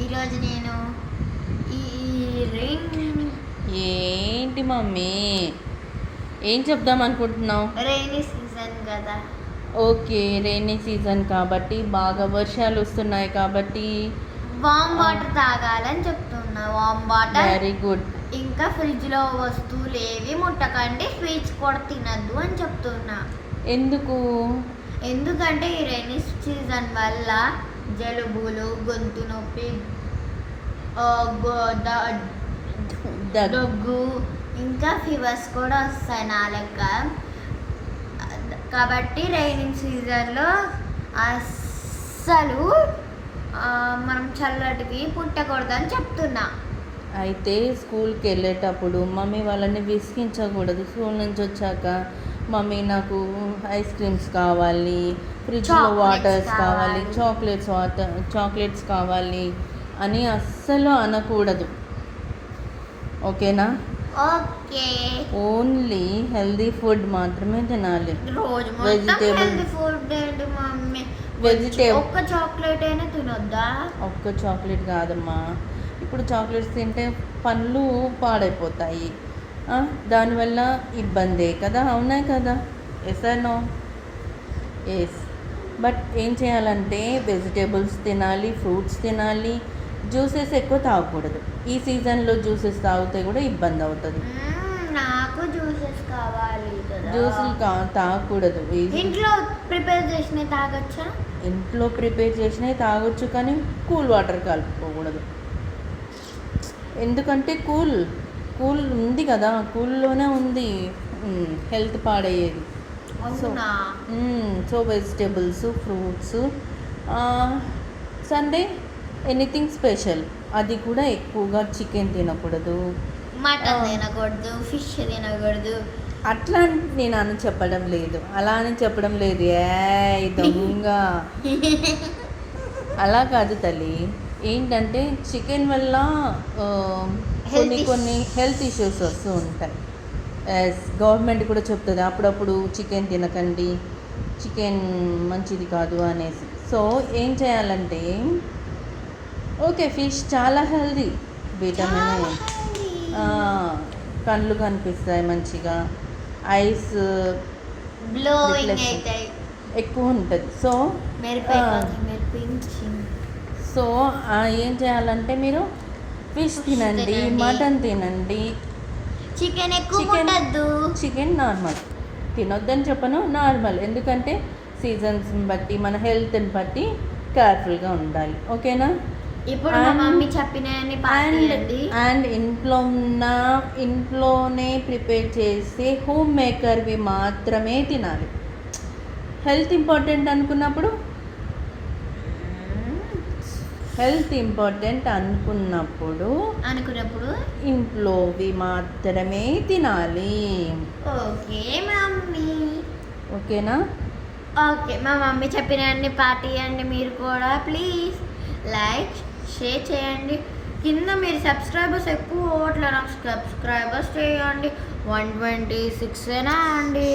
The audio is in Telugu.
ఈరోజు నేను ఈ ఏంటి మమ్మీ, ఏం చెప్దాం అనుకుంటున్నావు? రైనీ సీజన్ కదా. ఓకే, రైనీ సీజన్ కాబట్టి బాగా వర్షాలు వస్తున్నాయి కాబట్టి వామ్ వాటర్ తాగాలని చెప్తున్నా. Warm water, very good. ఇంకా ఫ్రిడ్జ్లో వస్తువులు ఏవి ముట్టకండి, స్వీట్స్ కూడా తినద్దు అని చెప్తున్నా. ఎందుకంటే ఈ రైనీ సీజన్ వల్ల జలుబులు, గొంతు నొప్పి, దగ్గు, ఇంకా ఫీవర్స్ కూడా వస్తాయి నా లెక్క. కాబట్టి రైనింగ్ సీజన్లో అస్సలు మనం చల్లటివి పుట్టకూడదని చెప్తున్నా. అయితే స్కూల్కి వెళ్ళేటప్పుడు మమ్మీ వాళ్ళని విసిగించకూడదు. స్కూల్ నుంచి వచ్చాక మమ్మీ నాకు ఐస్ క్రీమ్స్ కావాలి, ఫ్రిడ్జ్లో వాటర్స్ కావాలి, చాక్లెట్స్ కావాలి అని అస్సలు అనకూడదు. ఓకేనా? ఓకే. ఓన్లీ హెల్దీ ఫుడ్ మాత్రమే తినాలి. రోజు వెజిటేబుల్ ఫుడ్ ఏంటి మమ్మీ? ఒక్క చాక్లెట్ అయినా తినొద్దా? ఒక్క చాక్లెట్ కాదమ్మా, ఇప్పుడు చాక్లెట్స్ తింటే పండ్లు పాడైపోతాయి, దానివల్ల ఇబ్బందే కదా. అవునా కదా? Yes or no? Yes. But ఏం చేయాలంటే వెజిటేబుల్స్ తినాలి, ఫ్రూట్స్ తినాలి, జ్యూసెస్ ఎక్కువ తాగకూడదు. ఈ సీజన్లో జ్యూసెస్ తాగితే కూడా ఇబ్బంది అవుతుంది. నాకు జ్యూసెస్ కావాలి కదా. జ్యూసులు తాగకూడదు. ఇంట్లో ప్రిపేర్ చేసినవి తాగొచ్చా? ఇంట్లో ప్రిపేర్ చేసినవి తాగొచ్చు, కానీ కూల్ వాటర్ కలుపుకోకూడదు. ఎందుకంటే కూల్ ఉంది కదా, కూల్లోనే ఉంది హెల్త్ పాడయ్యేది. So vegetables, fruits, Sunday anything special, అది కూడా ఎక్కువగా చికెన్ తినకూడదు, మటన్ తినకూడదు, ఫిష్ తినకూడదు. అట్లా నేను అలా అని చెప్పడం లేదు. ఏ దొంగ అలా కాదు తల్లి. ఏంటంటే చికెన్ వల్ల కొన్ని హెల్త్ ఇష్యూస్ వస్తూ ఉంటాయి. గవర్నమెంట్ కూడా చెప్తుంది అప్పుడప్పుడు చికెన్ తినకండి, చికెన్ మంచిది కాదు అనేసి. సో ఏం చేయాలంటే, ఓకే ఫిష్ చాలా హెల్దీ, విటమిన్, కళ్ళు కనిపిస్తాయి మంచిగా, ఐస్ ఎక్కువ ఉంటుంది. సో ఏం చేయాలంటే మీరు ఫిష్ తినండి, మటన్ తినండి, చికెన్ నార్మల్ తినొద్దని చెప్పను, నార్మల్. ఎందుకంటే సీజన్స్ బట్టి మన హెల్త్ని బట్టి కేర్ఫుల్గా ఉండాలి. ఓకేనా? ఇప్పుడు మమ్మీ చెప్పినవన్నీ పాటించండి. అండ్ ఇంట్లోనే ప్రిపేర్ చేసే హోమ్ మేకర్వి మాత్రమే తినాలి. హెల్త్ ఇంపార్టెంట్ అనుకున్నప్పుడు ఇంట్లోవి మాత్రమే తినాలి. Okay mummy. ఓకేనా? ఓకే, మా మమ్మీ చెప్పినవన్నీ పాటించండి మీరు కూడా. ప్లీజ్ లైక్, షేర్ చేయండి. కింద మీరు సబ్స్క్రైబర్స్ ఎక్కువ అవ్వట్లేదు, నాకు సబ్స్క్రైబర్స్ చేయండి. 126 అండి.